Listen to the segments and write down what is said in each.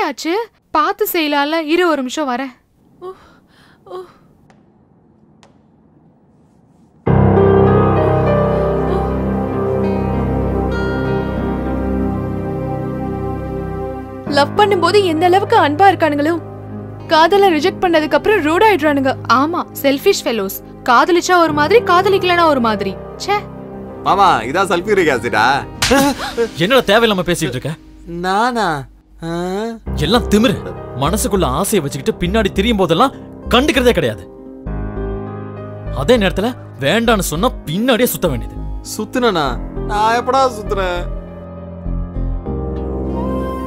ஆச்சு? பார்த்து செய்யலாம்ல. இரு ஒரு நிமிஷம் வரேன். லவ் பண்ணும்போது எந்த அளவுக்கு அன்பா இருக்கானுங்களோ, காதல ரிஜெக்ட் பண்ணதுக்கு அப்புறம் ரூட் ஆயிடுறானுங்க. ஆமா, செல்ஃபிஷ் ஃபெலோஸ். காதலிச்சா ஒரு மாதிரி, காதலிக்கலனா ஒரு மாதிரி. ச்சே மாமா, இதான் சல்ஃபியூரிக் ஆசிடா. என்னடா தேவையில்லாம பேசிட்டு இருக்க? நானா? எல்லாம் திமிரு. மனசுக்குள்ள ஆசையை வச்சுக்கிட்டு பின்னாடி திரியும் போதெல்லாம் கண்டுக்கிறதே கிடையாது. அதே நேரத்துல வேண்டான்னு சொன்னா பின்னாடியே சுத்த வேண்டியது. சுத்துனா? நான் எப்படா சுத்துறேன்?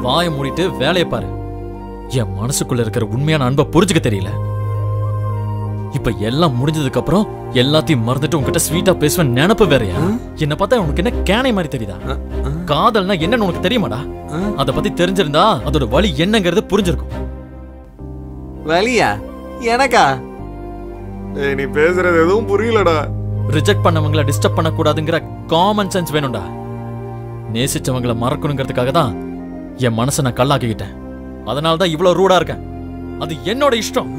வாயை மூடிட்டு வேலையை பாரு. என் மனசுக்குள்ள இருக்கிற உண்மையான அன்பை புரிஞ்சுக்க தெரியல. இப்ப எல்லாம் முடிஞ்சதுக்கு அப்புறம் எல்லாத்தையும் மறந்துட்டு உன்கிட்ட ஸ்வீட்டா பேசுவேன் நினைப்பு வேறையா? என்ன பார்த்தா உனக்கு என்ன கேனை மாதிரி தெரியுதா? காதல்னா என்னன்னு உனக்கு தெரியுமாடா? அத பத்தி தெரிஞ்சிருந்தா அதோட வலி என்னங்கிறது புரிஞ்சிருக்கும். வலியா? எனக்கா? நீ பேசுறது எதுவும் புரியலடா. ரிஜெக்ட் பண்ணவங்களை டிஸ்டர்ப் பண்ணக்கூடாதுங்கிற காமன் சென்ஸ் வேணும்டா. நேசிச்சவங்களை மறக்கணுங்கிறதுக்காக தான் என் மனசை நான் கல்லாக்கிக்கிட்டேன். அதனாலதான் இவ்வளவு ரூடா இருக்கேன். அது என்னோட இஷ்டம்.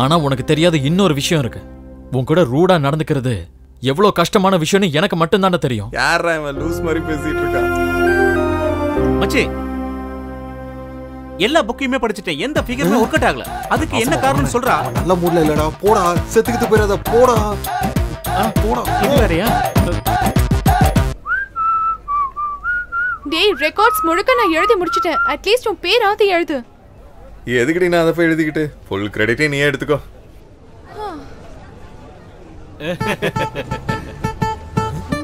ஆனா உனக்கு தெரியாத இன்னொரு விஷயம் இருக்கு. உன் கூட ரூடா நடந்துக்கிறது எவ்வளவு கஷ்டமான விஷயம்னு எனக்கு மட்டும்தானே தெரியும். யாரா இவன் லூஸ் மாதிரி பேசிட்டு இருக்கான்? மச்சி, எல்லா புக்கையுமே படிச்சுட்டேன். எந்த ஃபிகருமே ஒர்க் அவுட் ஆகல. அதுக்கு என்ன காரணம் சொல்றா? நல்ல மூட்ல இல்லடா. போடா, செத்துக்கிட்டு போயிடாத. போடா போடா. இது வேறயா? டேய், ரெக்கார்ட்ஸ் முழுக்க நான் எழுதி முடிச்சிட்டேன். அட்லீஸ்ட் உன் பேராவது எழுது. எதுக்குடி நான் அதை போய் எழுதிக்கிட்டு? ஃபுல் கிரெடிட்டே நீயே எடுத்துக்கோ.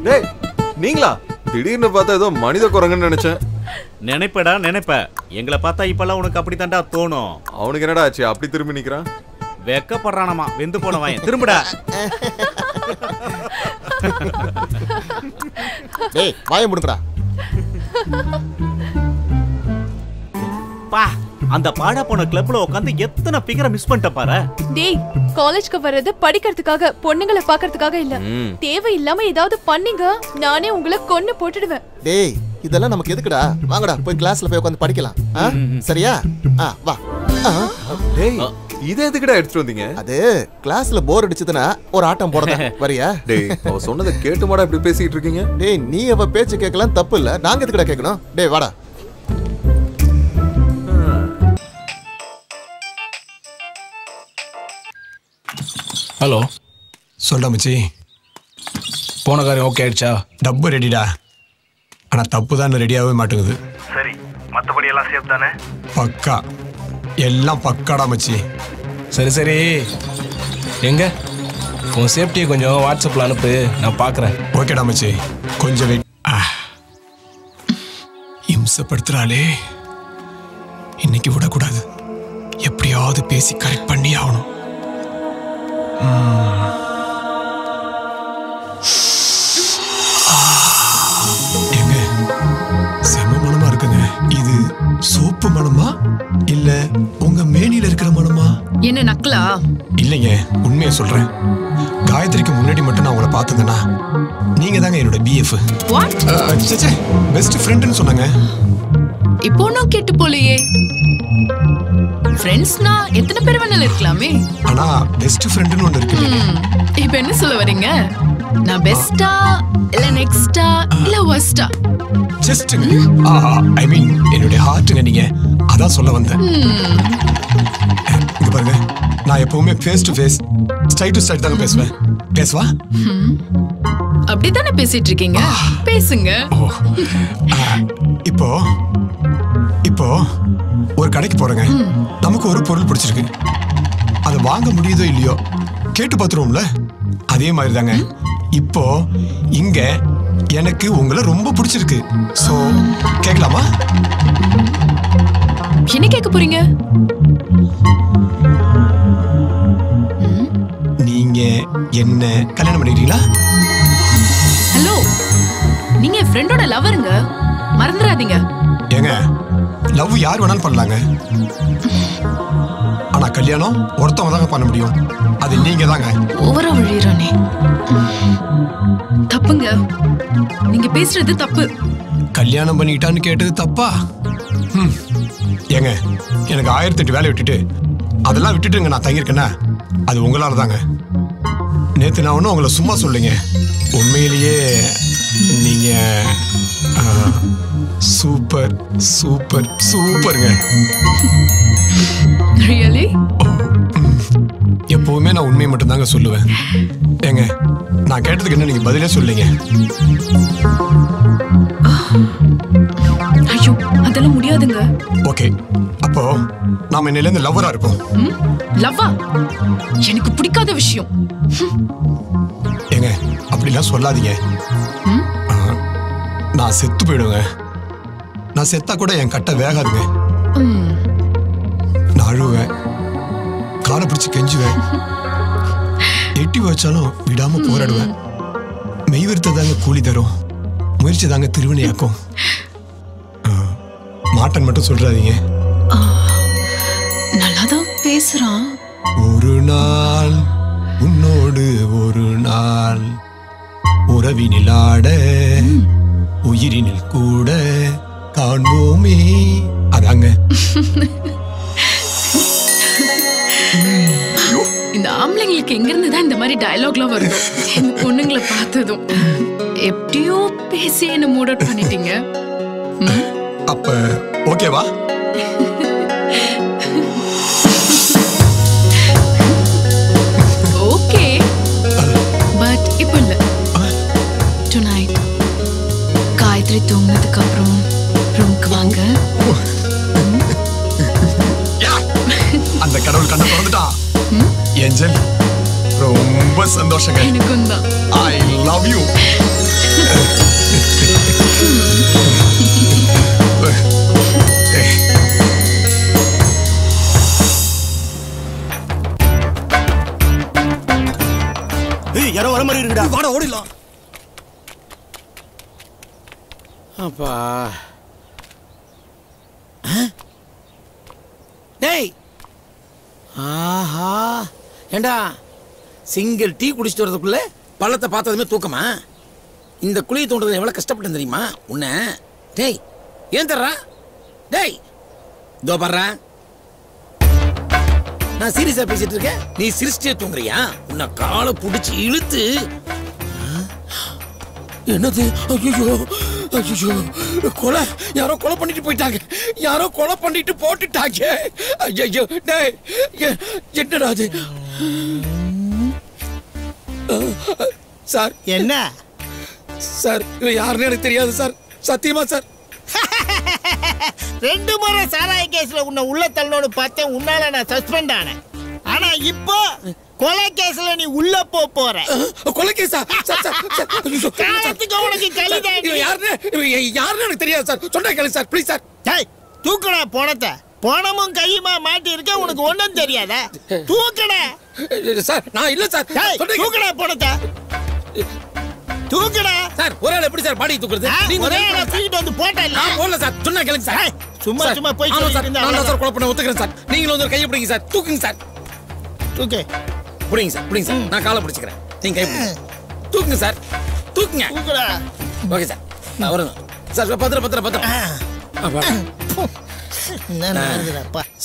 டேய், நீங்களா? திடீர்னு பார்த்தா ஏதோ மனித குரங்குன்னு நினைச்சேன். நினைப்படா நினைப்ப. எங்களை பார்த்தா இப்பெல்லாம் உனக்கு அப்படித்தாண்டா தோணும். அவனுக்கு என்னடா ஆச்சு? அப்படி திரும்பி நிக்கிறான். வெக்கப்படுறானமா, வெந்து போன வாயன். திரும்படா. டேய், வாயை மூடுங்கடா. பா, அந்த பாடா போன கிளப்ல உட்காந்து எத்தனை ஃபிகரை மிஸ் பண்ணிட்ட பாரு. டேய், காலேஜ்க்கு வர்றது படிக்கிறதுக்காக, பொண்ணுங்களை பார்க்கிறதுக்காக இல்ல. தேவையில்லாம ஏதாவது பண்ணீங்க, நானே உங்களை கொன்னு போட்டுடுவேன். டேய், இதெல்லாம் நமக்கு எதுக்குடா? வாங்கடா, போய் கிளாஸ்ல போய் உட்காந்து படிக்கலாம். சரியா? வா. டேய், இதை எதுக்குடா எடுத்துட்டு வந்தீங்க? அது கிளாஸ்ல போர் அடிச்சதுன்னா ஒரு ஆட்டம் போடணும். வரியா? டேய், அவ சொன்னதை கேட்டுமாடா இப்படி பேசிட்டு இருக்கீங்க? டேய், நீ அவ பேச்சு கேட்கலாம், தப்பு இல்ல. நாங்க எதுக்குடா கேட்கணும்? டேய் வாடா. ஹலோ, சொல்டா மச்சி. போன காரியம் ஓகே ஆயிடுச்சா? டப்பு ரெடிடா. ஆனா தப்பு தான் ரெடியாகவே மாட்டேங்குது. சரி, மற்றபடி எல்லாம் சேஃப் தானே? பக்கா, எல்லாம் பக்காடா மச்சி. சரி சரி, எங்க உன் சேஃப்டியை கொஞ்சம் வாட்ஸ்அப்பில் அனுப்பு, நான் பார்க்குறேன். ஓகேடா மச்சி, கொஞ்சம் வெயிட். இம்சப்படுத்துறாளே, இன்னைக்கு விடக்கூடாது. எப்படியாவது பேசி கரெக்ட் பண்ணி ஆகணும். எங்க செம மனமா இருக்குங்க. இது சோப்பு மனமா இல்ல உங்க மேனில இருக்கிற மனமா? என்ன நக்கலா? இல்லைங்க, உண்மையை சொல்றேன். காயத்ரிக்கு முன்னாடி மட்டும் நான் உங்களை பார்த்ததுன்னா நீங்க தாங்க என்னோட பிஎஃப். பெஸ்ட் ஃப்ரெண்ட்னு சொன்னாங்க. இப்போ ஒன்னும் கேட்டு போலையே. ஃப்ரெண்ட்ஸ்னா எத்தனை பேர் வேணாலும் இருக்கலாமே. ஆனா பெஸ்ட் ஃப்ரெண்ட்னு ஒன்னு இருக்கு. இப்போ என்ன சொல்ல வரீங்க? நான் பெஸ்டா இல்ல நெக்ஸ்டா இல்ல வர்ஸ்டா? ஜஸ்ட் ஐ மீன் என்னோட ஹார்ட்ங்க. நீங்க அதான் சொல்ல வந்தேன். இங்க பாருங்க, நான் எப்பவுமே face to face, straight to straight தாங்க பேசுவேன். பேசுவா? அப்படிதானே பேசிட்டு இருக்கீங்க, பேசுங்க. இப்போ இப்போ ஒரு கடைக்கு போறேங்க. நமக்கு ஒரு பொருள் பிடிச்சிருக்கு. அதை வாங்க முடியுதோ இல்லையோ கேட்டு பார்த்துருவோம்ல. அதே மாதிரி தாங்க இப்போ இங்க எனக்கு உங்களை ரொம்ப பிடிச்சிருக்கு. சோ கேட்கலாமா? என்ன கேட்க போறீங்க? நீங்க என்ன கல்யாணம் பண்ணிக்கிறீங்களா? ஹலோ, நீங்க என் ஃப்ரெண்டோட லவருங்க, மறந்துடாதீங்க. ஏங்க, லவ் யார் வேணாலும் பண்ணலாங்க. ஆனா கல்யாணம் ஒருத்தவங்க தாங்க பண்ண முடியும். அது நீங்க தாங்க. ஓவரா விழிறானே. தப்புங்க. நீங்க பேசுறது தப்பு. கல்யாணம் பண்ணிக்கிட்டான்னு கேட்டது தப்பா? ஏங்க எனக்கு 1008 வேலை விட்டுட்டு அதெல்லாம் விட்டுட்டுங்க நான் தங்கியிருக்கேன்னா அது உங்களால தாங்க. நேத்து நான் ஒன்றும் உங்களை சும்மா சொல்லுங்க. உண்மையிலேயே நீங்க சூப்பர் சூப்பர் சூப்பருங்க. ரியலி? எப்பவுமே நான் உண்மையை மட்டும் தாங்க சொல்லுவேன். ஏங்க நான் கேட்டதுக்கு என்ன நீங்க பதிலே சொல்லுங்க. ஐயோ அதெல்லாம் முடியாதுங்க. ஓகே அப்போ நாம இன்னையில இருந்து லவ்வரா இருப்போம். லவ்வா? எனக்கு பிடிக்காத விஷயம். ஏங்க அப்படிலாம் சொல்லாதீங்க. நான் செத்து போயிடுவேங்க. நான் செத்தா கூட என் கட்டை வேகாதுங்க. நான் அழுவேன், காலை பிடிச்சு கெஞ்சுவேன், எட்டி வச்சாலும் விடாம போராடுவேன். மெய்விருத்த தாங்க கூலி தரும், முயற்சி தாங்க திருவினையாக்கும். மாட்டன் மட்டும் சொல்றாதீங்க. நல்லாதான் பேசுறான். ஒரு நாள் உன்னோடு ஒரு நாள் உறவினில் ஆட உயிரினில் கூட காண்போமே. அதாங்க. இந்த ஆம்பளைங்களுக்கு எங்க இருந்து தான் இந்த மாதிரி டயலாக்லாம் வருது? இந்த பொண்ணுங்களை பார்த்ததும் எப்படியோ பேசி என்ன மூட் அவுட் பண்ணிட்டீங்க. அப்ப ஓகேவா? ஓகே பட் இப்போ இல்ல. டுநைட் காயத்ரி தூங்கினதுக்கு அப்புறம் ரூமுக்கு வாங்க. அந்த கடவுள் கண்ணை திறந்துட்டான். ஏஞ்சல் ரொம்ப சந்தோஷங்க. எனக்கும் தான். I love you. யாரோ வர மாதிரி இருக்குடா. வாடா ஓடிடலாம். அப்பா டேய், ஆஹா ஏண்டா சிங்கிள் டீ குடிச்சிட்டு வரதுக்குள்ள பள்ளத்தை பார்த்ததுமே தூக்கமா? இந்த குழியை தோன்றதுல எவ்வளவு கஷ்டப்பட்டேன் தெரியுமா உன்னை? டேய் ஏன் தர்றா? டேய் இதோ பர்றா, நான் சீரியஸா பேசிட்டு இருக்கேன், நீ சிரிச்சிட்டே தூங்குறியா? உன்னை காலை புடிச்சு இழுத்து. என்னது? ஐயோ ஐயோ, கொலை, யாரோ கொலை பண்ணிட்டு போயிட்டாங்க, யாரோ கொலை பண்ணிட்டு போட்டுட்டாங்க. ஐயோ டேய், என்னடா அது? சார் என்ன சார், இவன் யாருன்னு எனக்கு தெரியாது சார், சத்தியமா சார். 2 முறை சாராய கேஸ்ல உன்னை உள்ள தள்ளோடு பார்த்தேன், உன்னால நான் சஸ்பெண்ட் ஆனேன். ஆனா இப்போ கொலை கேஸ்ல நீ உள்ள போற. கொலை கேஸா? காலத்துக்கு உனக்கு கலிதான். யாருன்னு எனக்கு தெரியாது சார், சொன்னா கேளு சார் ப்ளீஸ் சார். டேய் தூக்குடா போனத்தை. போனமும் கையுமா மாட்டி இருக்க, உனக்கு ஒண்ணும் தெரியாத? தூக்குடா சார். நான் இல்ல சார். தூக்குடா போனத்தை, தூக்குடா சார். ஒரு ஆள் எப்படி சார் பாடி தூக்குறது? நீங்க ஒரே ஆளா தூக்கிட்டு வந்து போட்டா இல்ல? நான் போடல சார், சொன்னா கேளுங்க சார். சும்மா சும்மா போய் சொல்லிட்டு நான் சார் கொலை பண்ண ஒத்துக்கிறேன் சார். நீங்களும் வந்து கையை பிடிங்க சார், தூக்குங்க சார். தூக்கு பிடிங்க சார், பிடிங்க சார். நான் காலை பிடிச்சிக்கிறேன், நீங்க கை பிடிங்க. தூக்குங்க சார், தூக்குங்க. தூக்குடா. ஓகே சார், நான் வரேன் சார். பத்திரம் பத்திரம் பத்திரம்.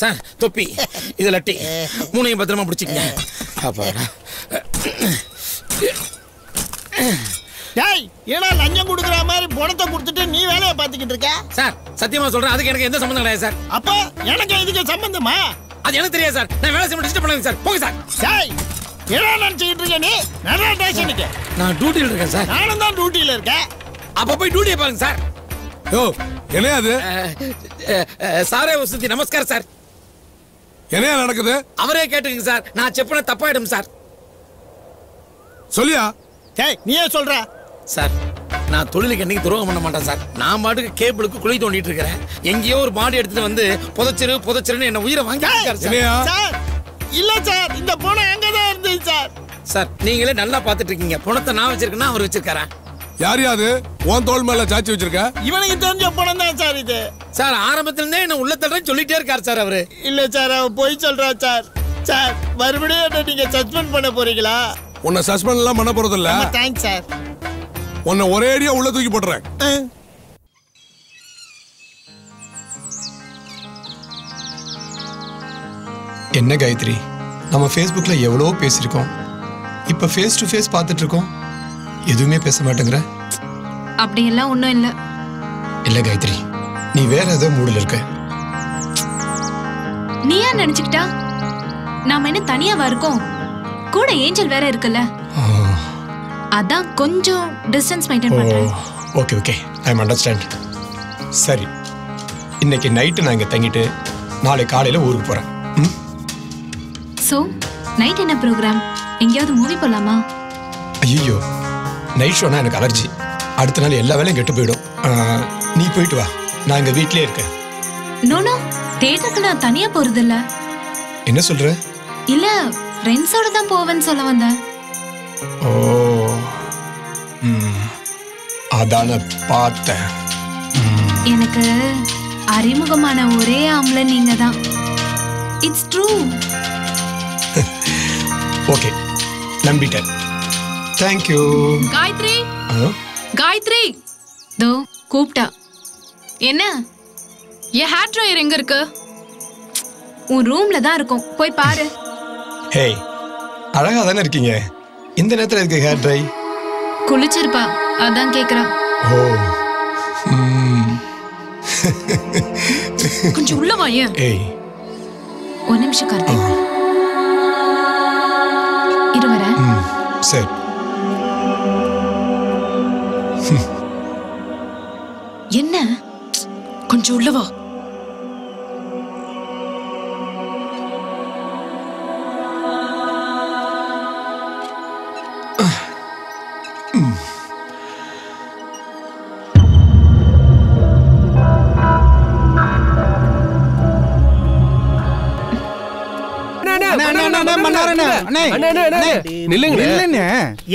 சார் தொப்பி, இது லட்டி, 3ஐயும் பத்திரமா பிடிச்சிக்கங்க. டேய் ஏன்னா லஞ்சம் கொடுக்குற மாதிரி பணத்தை கொடுத்துட்டு நீ வேலையை பார்த்துக்கிட்டு இருக்க? சார் சத்தியமா சொல்றேன், அதுக்கு எனக்கு எந்த சம்பந்தம் கிடையாது சார். அப்ப எனக்கு இதுக்கு சம்பந்தமா? அது எனக்கு தெரியாது சார், நான் வேலை செய்ய டிஸ்டர்ப் பண்ணாதீங்க சார், போங்க சார். டேய் என்ன நினைச்சிட்டு இருக்க நீ? நிறைய ஸ்டேஷனுக்கு நான் டியூட்டில இருக்கேன் சார். நானும் தான் டியூட்டில இருக்கேன். அப்ப போய் டியூட்டியை பாருங்க சார். யோ என்ன அது? சாரே வசந்தி நமஸ்காரம் சார். என்ன நடக்குது? அவரே கேட்டுங்க சார், நான் செப்பன தப்பாயிடும் சார். சொல்லியா? டேய் நீயே சொல்ற சார். நான் தொழிலுக்கு என்னைக்கு துரோகம் பண்ண மாட்டேன் சார். நான் பாட்டுக்கு கேபிளுக்கு குழி தோண்டிட்டு இருக்கிறேன். எங்கேயோ ஒரு பாடி எடுத்துட்டு வந்து புதைச்சிருன்னு என்ன உயிரை வாங்கிட்டாரு சார். இல்ல சார், இந்த பணம் எங்கதான் இருந்துச்சு சார். சார் நீங்களே நல்லா பாத்துட்டு இருக்கீங்க. பணத்தை நான் வச்சிருக்கேன்னா அவர் வச்சிருக்காரா? யார் யாது உன் தோல் மேல சாச்சி வச்சிருக்க? இவனுக்கு தெரிஞ்ச பணம் தான் சார் இது. சார் ஆரம்பத்துல இருந்தே என்ன உள்ள தள்ளுறேன்னு சொல்லிட்டே இருக்காரு சார் அவரு. இல்ல சார் அவன் போய் சொல்றா சார். சார் மறுபடியும் என்ன நீங்க சஸ்பெண்ட் பண்ண போறீங்களா? உன்னை சஸ்பெண்ட் எல்லாம் பண்ண போறது இல்ல. Thanks sir. உன்னை ஒரே அடியா உள்ள தூக்கி போட்டுறேன். என்ன காயத்ரி, நம்ம ஃபேஸ்புக்ல எவ்வளோ பேசியிருக்கோம், இப்ப ஃபேஸ் டு ஃபேஸ் பார்த்துட்டு இருக்கோம், எதுவுமே பேச மாட்டேங்கிற. அப்படியெல்லாம் ஒன்றும் இல்லை. இல்ல காயத்ரி, நீ வேற ஏதோ மூடில் இருக்க. நீ ஏன் நினைச்சுக்கிட்டா? நாம என்ன தனியாவா இருக்கோம்? கூட ஏஞ்சல் வேற இருக்குல்ல, அதான் கொஞ்சம் டிஸ்டன்ஸ் மெயின்டைன் பண்றேன். Okay okay, I understand. சரி, இன்னைக்கு நைட்டு நான் இங்க தங்கிட்டு நாளை காலையில ஊருக்கு போறேன். சோ நைட் என்ன ப்ரோக்ராம்? எங்கேயாவது மூவி போலாமா? ஐயோ, நைட் ஷோனா எனக்கு அலர்ஜி. அடுத்த நாள் எல்லா வேலையும் கெட்டு போயிடும். நீ போயிட்டு வா, நான் இங்க வீட்லயே இருக்கேன். நோ நோ, தியேட்டருக்கு நான் தனியா போறது இல்ல. என்ன சொல்ற? இல்ல, ஃப்ரெண்ட்ஸோட தான் போவேன்னு சொல்ல வந்தேன். ஓ, அதான பார்த்தேன். எனக்கு அறிமுகமான ஒரே ஆம்பளை நீங்க தான். It's true. ஓகே, நம்பிட்டேன். Thank you. காயத்ரி, காயத்ரி தோ கூப்பிட்டா. என்ன, என் ஹேர் ட்ரையர் எங்க இருக்கு? உன் ரூம்ல தான் இருக்கும், போய் பாரு. ஹே, அழகா தானே இருக்கீங்க. இந்த நேரத்துல இருக்கு ஹேர் ட்ரை. குளிச்சிருப்பா, அதான் கேக்குறா. ஓ, கொஞ்சம் உள்ள வா. ஏய், ஒரு நிமிஷம் கார்த்திக், இரு வரேன். சரி. என்ன, கொஞ்சம் உள்ள வா.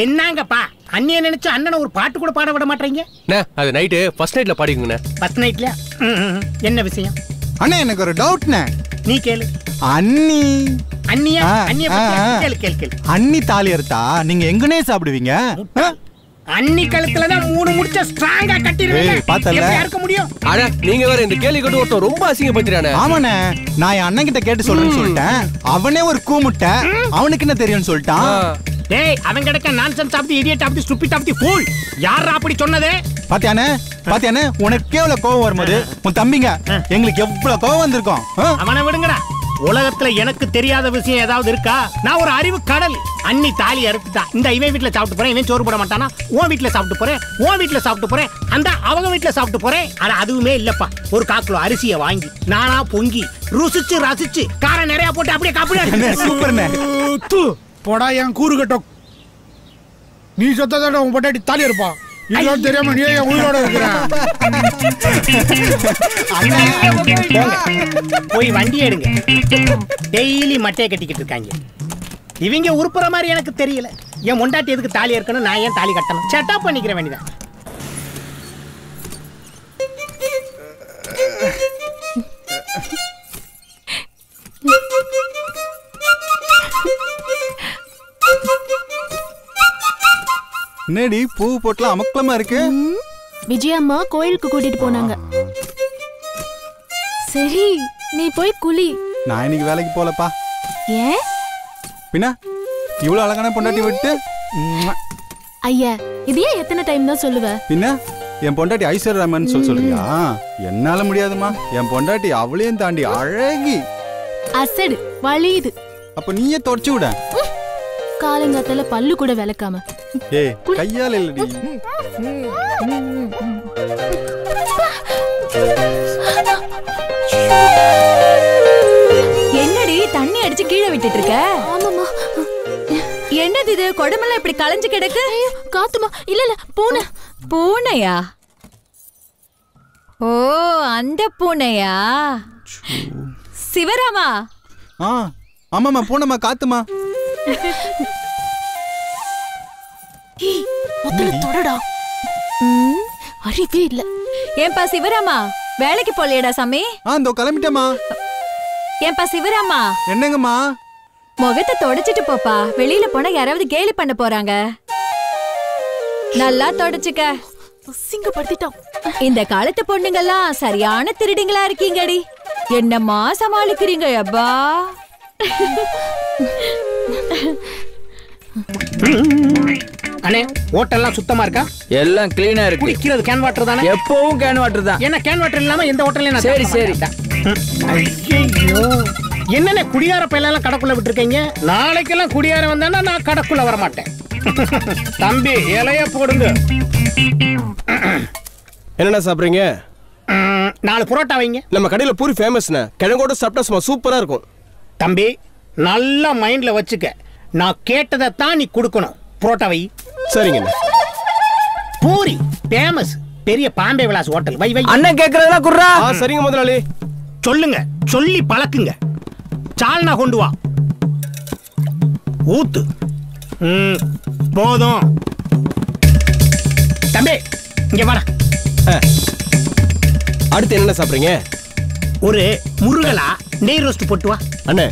என்னங்கப்பா அண்ணிய நினைச்சு அண்ணனை ஒரு பாட்டு கூட பாட விட மாட்டீங்க? அது நைட்டு ஃபர்ஸ்ட் நைட்ல பாடிக்குங்கண்ணே. ஃபர்ஸ்ட் நைட்ல என்ன விஷயம்? அண்ணா எனக்கு ஒரு டவுட்ண்ணே. நீ கேளு. அண்ணி அண்ணியா? அண்ணிய கேளு கேளு கேளு. அண்ணி தாலி அறுத்தா நீங்க எங்கனே சாப்பிடுவீங்க? அண்ணி கழுத்துல தான் 3 முடிச்ச ஸ்ட்ராங்கா கட்டிடுவீங்க. பார்த்தல இருக்க முடியும். அட நீங்க வேற இந்த கேள்வி கேட்டு ஒருத்தன் ரொம்ப அசிங்கப்படுத்துறானே. ஆமாண்ணே, நான் என் அண்ணன் கிட்ட கேட்டு சொல்றேன்னு சொல்லிட்டேன். அவனே ஒரு கூமுட்டை, அவனுக்கு என்ன தெரியும்னு சொல்லிட்டான். டேய், அவன் கிடக்க nonsense of the idiot of the stupid of the fool. யாரா அப்படி சொன்னதே? பாத்தியானே பாத்தியானே, உனக்கு எவ்வளவு கோவம் வரும்போது உன் தம்பிங்க எங்களுக்கு எவ்வளவு கோவம் வந்திருக்கும். அவனை விடுங்கடா. உலகத்துல எனக்கு தெரியாத விஷயம் ஏதாவது இருக்கா? நான் ஒரு அறிவு கடல். அண்ணி தாலி அறுத்துட்டா. இந்த இவன் வீட்டுல சாப்பிட்டு போறேன், இவன் சோறு போட மாட்டானா? உன் வீட்டுல சாப்பிட்டு போறேன், உன் வீட்டுல சாப்பிட்டு போறேன், அந்த அவங்க வீட்டுல சாப்பிட்டு போறேன். ஆனா அதுவுமே இல்லப்பா. ஒரு 1/4 கிலோ அரிசியை வாங்கி நானா பொங்கி ருசிச்சு ரசிச்சு காரம் நிறைய போட்டு அப்படியே காப்பிடு. சூப்பர்ண்ணே. போடா என் கூறு கட்டம். நீ சொத்ததோட உன் பொட்டாட்டி தாலி இருப்பான். இதெல்லாம் தெரியாம நீ ஏன் உயிரோட இருக்கிற? போய் வண்டி எடுங்க. டெய்லி மட்டையை கட்டிக்கிட்டு இருக்காங்க. இவங்க உருப்புற மாதிரி எனக்கு தெரியல. என் மொண்டாட்டி எதுக்கு தாலி இருக்கணும்? நான் ஏன் தாலி கட்டணும்? செட்டா பண்ணிக்கிற வேண்டியதான். என்னடி பூ போட்டலாம் அமக்கலமா இருக்கு? விஜயம்மா கோயிலுக்கு கூட்டிட்டு போனாங்க. சரி, நீ போய் குளி. நான் இன்னைக்கு வேலைக்கு போலப்பா. ஏன்? பின்ன இவ்வளவு அழகான பொண்டாட்டி விட்டு. ஐயா, இதையே எத்தனை டைம் தான் சொல்லுவ? பின்ன என் பொண்டாட்டி ஐஸ்வர்யராமன் சொல்றியா? என்னால முடியாதுமா. என் பொண்டாட்டி அவளையும் தாண்டி அழகி. அசடு வலியுது. அப்ப நீயே தொடச்சு விட. காலங்காத்தால பல்லு கூட விளக்காம. ஏய், கையால இல்லடி. என்னடி தண்ணி அடிச்சு கீழே விட்டுட்டு இருக்க? ஆமாமா. என்னது இது? கொடமெல்லாம் இப்படி களைஞ்சு கிடக்கு. காத்துமா. இல்ல இல்ல, பூனை. பூனையா? ஓ, அந்த பூனையா? சிவராமா. ஆமாமா, பூனைமா, காத்துமா. முதல்ல தொடடா. அறிவே இல்ல. ஏன்பா சிவராமா வேலைக்கு போலையடா சாமி? இதோ கிளம்பிட்டேம்மா. ஏன்பா சிவராமா? என்னங்கம்மா? முகத்தை தொடச்சிட்டு போப்பா. வெளியில போனா யாராவது கேலி பண்ண போறாங்க. நல்லா தொடச்சுக்க. சிங்கப்படுத்திட்டோம். இந்த காலத்து பொண்ணுங்கெல்லாம் சரியான திருடிங்களா இருக்கீங்கடி. என்னம்மா சமாளிக்கிறீங்க அப்பா? அண்ணே ஹோட்டல்லாம் சுத்தமா இருக்கா? எல்லாம் கிளீனா இருக்கு. குடிக்கிறது கேன் வாட்டர் தானே? எப்பவும் கேன் வாட்டர் தான். என்ன கேன் வாட்டர் இல்லாம எந்த ஹோட்டல்ல நான் சரி சரி. ஐயோ என்னென்ன குடியார பையெல்லாம் கடைக்குள்ள விட்டுருக்கீங்க? நாளைக்கெல்லாம் குடியார வந்தானா நான் கடைக்குள்ள வர மாட்டேன். தம்பி இலைய போடுங்க. என்னண்ணா சாப்பிட்றீங்க? 4 புரோட்டா வைங்க. நம்ம கடையில் பூரி ஃபேமஸ்ண்ணா. கிழங்கோட சாப்பிட்டா சும்மா சூப்பராக இருக்கும். தம்பி நல்லா மைண்ட்ல வச்சுக்க. நான் கேட்டதை தான் நீ கொடுக்கணும். புரோட்டா வை. சரிங்கண்ணா. பூரி ஃபேமஸ். பெரிய பாம்பே விலாஸ் ஹோட்டல். வை வை. அண்ணன் கேட்கறதெல்லாம் குர்ரா. சரிங்க முதலாளி. சொல்லுங்க, சொல்லி பழக்குங்க. சால்னா கொண்டு வா. ஊத்து. போதும். தம்பி இங்க வாடா. அடுத்து என்ன சாப்பிட்றீங்க? ஒரு முருகலா நெய் ரோஸ்ட் போட்டு வா. அண்ணே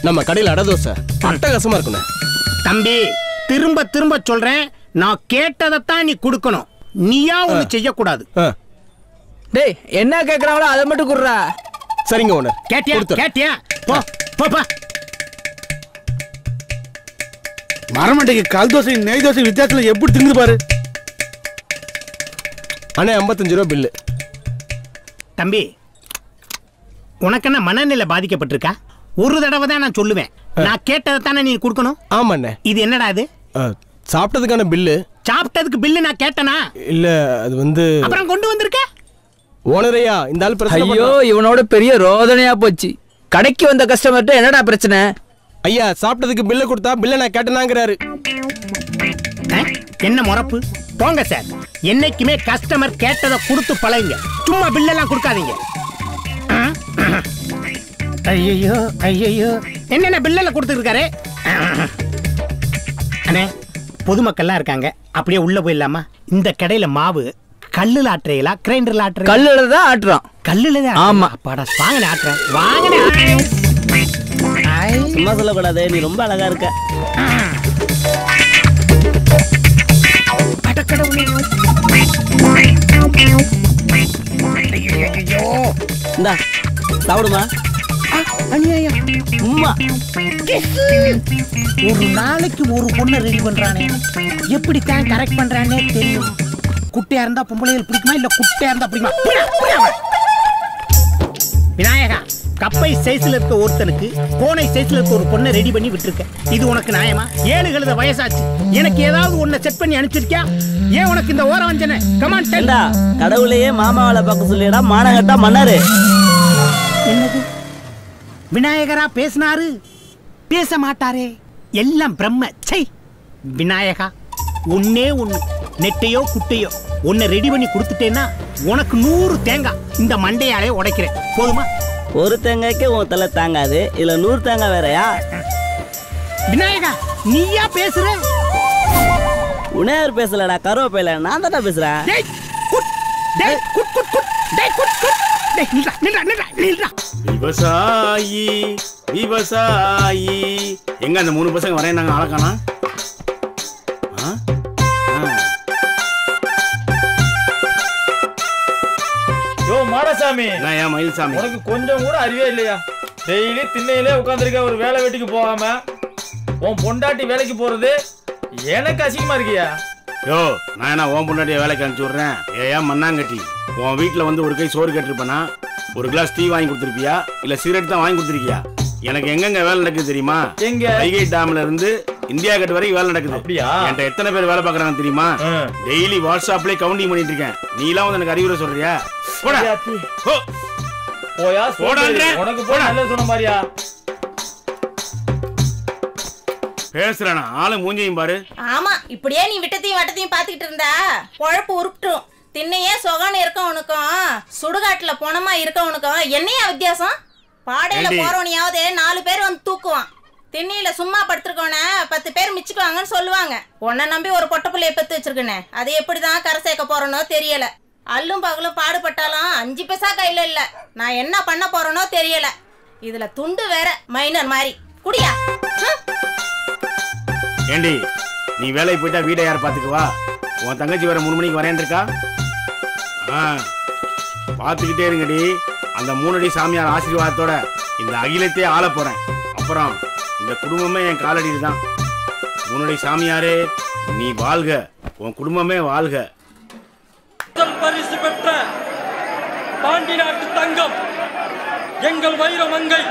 நம்ம கடையில் அடை தோசை அட்டகாசமா இருக்குண்ணே. தம்பி திரும்ப திரும்ப சொல்றேன், நான் கேட்டதைத்தான் நீ கொடுக்கணும். நீயா ஒண்ணு செய்யக்கூடாது. டேய் என்ன கேக்குறாங்களோ அதை மட்டும் குர்ரா. சரிங்க ஓனர். கேட்டியா? கேட்டியா? போ போ போ. மரமண்டைக்கு கல் தோசை நெய் தோசை வித்தியாசத்துல எப்படி திங்குது பாரு. அண்ணே 55 ரூபா பில்லு. தம்பி உனக்கு என்ன மனநிலை பாதிக்கப்பட்டிருக்கா? ஒரு தடவை தான் நான் சொல்லுவேன். நான் கேட்டதை தானே நீ கொடுக்கணும். ஆமாண்ணே. இது என்னடா இது? சாப்பிட்டதுக்கான பில்லு. சாப்பிட்டதுக்கு பில்லு நான் கேட்டனா? இல்ல அது வந்து அப்புறம் கொண்டு வந்திருக்க. ஓனரையா இந்த ஆள் பிரச்சனை. ஐயோ இவனோட பெரிய ரோதனையா போச்சு. கடைக்கு வந்த கஸ்டமர்ட்ட என்னடா பிரச்சனை? ஐயா சாப்பிட்டதுக்கு பில்ல கொடுத்தா பில்ல நான் கேட்டனாங்கிறாரு. என்ன முறப்பு? போங்க சார். என்னைக்குமே கஸ்டமர் கேட்டதை கொடுத்து பழகுங்க. சும்மா பில்லெல்லாம் கொடுக்காதீங்க. ஐயோ ஐயோ என்னென்ன பில்லெல்லாம் கொடுத்துருக்காரு. அண்ணே பொதுமக்கள்லாம் இருக்காங்க, அப்படியே உள்ள போயிடலாமா? இந்த கடையில மாவு கல்லுல ஆட்டுறீங்களா கிரைண்டர்ல ஆட்டுறீங்க? கல்லுல தான் ஆட்டுறோம். கல்லுல தான். ஆமா. அப்பாடா வாங்கனே ஆட்டுறேன். வாங்கனே. சும்மா சொல்லக்கூடாது, நீ ரொம்ப அழகா இருக்க. இந்தா சாப்பிடுமா. ஒரு நாளைக்கு ஒரு பொண்ணை ரெடி பண்றானே, எப்படி தான் கரெக்ட் பண்றானே தெரியும். குட்டியா இருந்தா பொம்பளைகள் பிடிக்குமா இல்ல குட்டியா இருந்தா பிடிக்குமா? விநாயகா கப்பை சைஸ்ல இருக்க ஒருத்தனுக்கு கோனை சைஸ்ல இருக்க ஒரு பொண்ணை ரெடி பண்ணி விட்டுருக்க. இது உனக்கு நியாயமா? 7 கழுத வயசாச்சு. எனக்கு ஏதாவது ஒன்ன செட் பண்ணி அனுப்பிச்சிருக்கியா? ஏன் உனக்கு இந்த ஓர வஞ்சனை? Come on tell. கடவுளையே மாமாவால பார்க்க சொல்லிடா மானகட்டா மன்னாரு. என்னது விநாயகரா பேசினாரு? பேச மாட்டாரே, எல்லாம் பிரம்ம. சை விநாயகா ஒன்னே ஒண்ணு, நெட்டையோ குட்டையோ ஒன்ன ரெடி பண்ணி கொடுத்துட்டேன்னா உனக்கு 100 தேங்காய் இந்த மண்டையாலே உடைக்கிறேன். போதுமா? ஒரு தேங்காய்க்கே உன் தலை தாங்காது, இல்ல 100 தேங்காய் வேறயா? விநாயகா நீயா பேசுற? உனையார் பேசலடா கருவேப்பிலை, நான் தானே பேசுறேன். விவசாயி விவசாயி எங்க அந்த 3 பசங்க வரேன் நாங்க ஆளக்கானா? யோ மாடசாமி. நான் ஏன் மயில்சாமி? உனக்கு கொஞ்சம் கூட அறிவே இல்லையா? டெய்லி திண்ணையிலே உட்காந்துருக்க, ஒரு வேலை வெட்டிக்கு போகாம உன் பொண்டாட்டி வேலைக்கு போறது எனக்கு அசிங்கமா இருக்கியா? யோ நான் என்ன உன் பொண்டாட்டிய வேலைக்கு அனுப்பிச்சு விடுறேன்? ஏன் மண்ணாங்கட்டி உன் வீட்டுல வந்து ஒரு கை சோறு கேட்டிருப்பேனா? ஒரு கிளாஸ் டீ வாங்கி கொடுத்துருப்பியா இல்ல சிகரெட் தான் வாங்கி கொடுத்துருக்கியா? எனக்கு எங்கெங்க வேலை நடக்குது தெரியுமா? எங்க வைகை டேம்ல இருந்து இந்தியா கேட் வரைக்கும் வேலை நடக்குது. அப்படியா? என்கிட்ட எத்தனை பேர் வேலை பாக்குறாங்க தெரியுமா? டெய்லி வாட்ஸ்அப்லயே கவுண்டிங் பண்ணிட்டு இருக்கேன். நீ எல்லாம் வந்து எனக்கு அறிவுரை சொல்றியா? போடா போயா உனக்கு போட நல்ல சொன்ன மாதிரியா பேசுறானா? ஆளு மூஞ்சியும் பாரு. ஆமா, இப்படியே நீ விட்டத்தையும் வட்டத்தையும் பாத்துக்கிட்டு இருந்தா பொழப்பு உருப்பிட்டும். திண்ணையே சொகான்னு இருக்கவனுக்கும் சுடுகாட்டுல போனமா இருக்கவனுக்கும் என்னையா வித்தியாசம்? பாடையில போறவனையாவது 4 பேர் வந்து தூக்குவான். திண்ணியில சும்மா படுத்துருக்கோன 10 பேர் மிச்சுக்குவாங்கன்னு சொல்லுவாங்க. உன்னை நம்பி ஒரு பொட்ட பிள்ளைய பெத்து வச்சிருக்கேனே, அதை எப்படிதான் கரை சேர்க்க போறனோ தெரியல. அல்லும் பகலும் பாடுபட்டாலும் 5 பைசா கையில இல்ல. நான் என்ன பண்ண போறனோ தெரியல. இதுல துண்டு வேற மைனர் மாதிரி. குடியா? ஏண்டி நீ வேலைக்கு போயிட்டா வீடை யார் பாத்துக்குவா? உன் தங்கச்சி வேற 3 மணிக்கு வரேன் இருக்கா? பார்த்துக்கிட்டே இருங்கடி. அந்த 3 அடி சாமியார் ஆசீர்வாதத்தோட இந்த அகிலத்தையே ஆள போறேன். அப்புறம் இந்த குடும்பமே என் காலடியில் தான். 3 அடி சாமியாரே நீ வாழ்க, உன் குடும்பமே வாழ்க. பரிசு பெற்ற பாண்டி நாட்டு தங்கம், எங்கள் வைர மங்கை,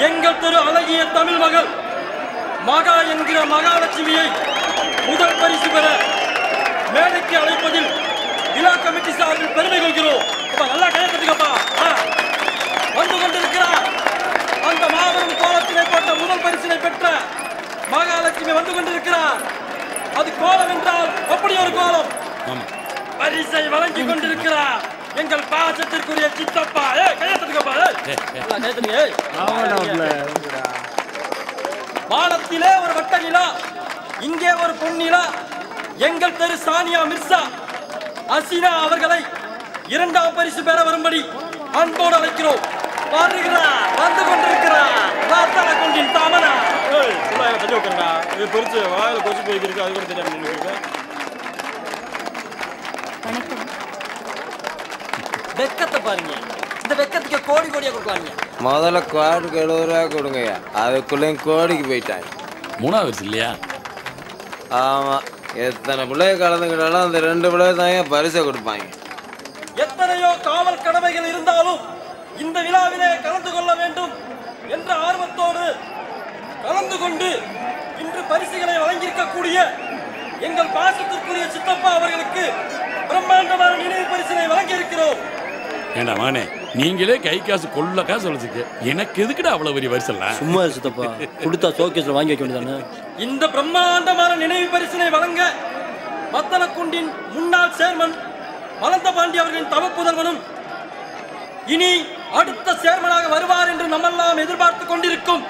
எங்கள் திரு அழகிய தமிழ் மகள் மகா என்கிற மகாலட்சுமியை முதல் பரிசு பெற மேடைக்கு அழைப்பதில் விழா கமிட்டி சார்பில் பெருமை கொள்கிறோம். நல்லா கையெழுத்துக்கப்பா. வந்து கொண்டிருக்கிறார் அந்த மாபெரும் கோலத்தினை போட்ட முதல் பரிசினை பெற்ற மகாலட்சுமி வந்து கொண்டிருக்கிறார். அது கோலம் என்றால் அப்படி ஒரு கோலம். பரிசை வழங்கி கொண்டிருக்கிறார் எங்கள் பாசத்திற்குரிய சித்தப்பா. கையெழுத்துக்கப்பா. வானத்திலே ஒரு வட்ட நிலா, இங்கே ஒரு பொன்னிலா. எங்கள் திரு சானியா மிர்சா அசினா அவர்களை 2ஆம் பரிசு பெற வரும்படி அன்போடு அழைக்கிறோம். வருகிறார், வந்து கொண்டிருக்கிறார் வார்த்தனை கொண்டின் தாமனா. பொறிச்சு வாயில கொசு போய்க்கு அது கூட தெரியாம. வெக்கத்தை பாருங்க, இந்த வெக்கத்துக்கு கோடி கோடியா கொடுப்பாங்க. முதல்ல கோடிக்கு 70 ரூபா கொடுங்கய்யா, அதுக்குள்ளேயும் கோடிக்கு போயிட்டாங்க. 3ஆவது வருஷம் இல்லையா? ஆமா, எத்தனை பிள்ளைய கலந்துக்கிட்டாலும் அந்த 2 பிள்ளைய தான் பரிசை கொடுப்பாங்க. எத்தனையோ காவல் கடமைகள் இருந்தாலும் இந்த விழாவிலே கலந்து கொள்ள வேண்டும் என்ற ஆர்வத்தோடு கலந்து கொண்டு இன்று பரிசுகளை வழங்கியிருக்கக்கூடிய எங்கள் பாசத்திற்குரிய சித்தப்பா அவர்களுக்கு பிரம்மாண்டமான நினைவு பரிசினை வழங்கி இருக்கிறோம். ஏண்டா மகனே, நீங்களே கை காசு கொள்ள காசு சொல்லுச்சுக்கு, எனக்கு எதுக்குடா அவ்வளவு பெரிய பரிசெல்லாம்? சும்மா சித்தப்பா, கொடுத்தா ஷோகேஸ்ல வாங்கி வைக்க வேண்டியதானே. இந்த பிரம்மாண்டமான நினைவு பரிசினை வழங்க மத்தனக்குண்டின் முன்னாள் சேர்மன் வளந்த பாண்டி அவர்களின் தவப்புதல்வனும் இனி அடுத்த சேர்மனாக வருவார் என்று நம்மெல்லாம் எதிர்பார்த்து கொண்டிருக்கும்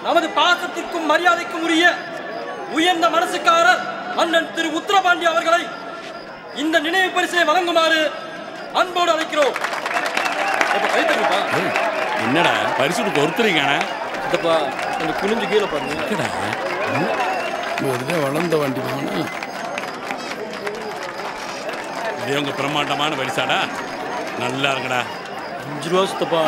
நமது பாசத்திற்கும் மரியாதைக்கும் உரிய உயர்ந்த மனசுக்காரர் அண்ணன் திரு உத்தரபாண்டி அவர்களை இந்த நினைவு பரிசை வழங்குமாறு அன்போடு அழைக்கிறோம். என்னடா பரிசு ஒருத்தருக்கான குனிஞ்சு கீழே பாருங்க. வளர்ந்த வண்டி இது உங்க பிரம்மாண்டமான பரிசாடா. நல்லா இருக்குடா. 5 ரூபா சித்தப்பா.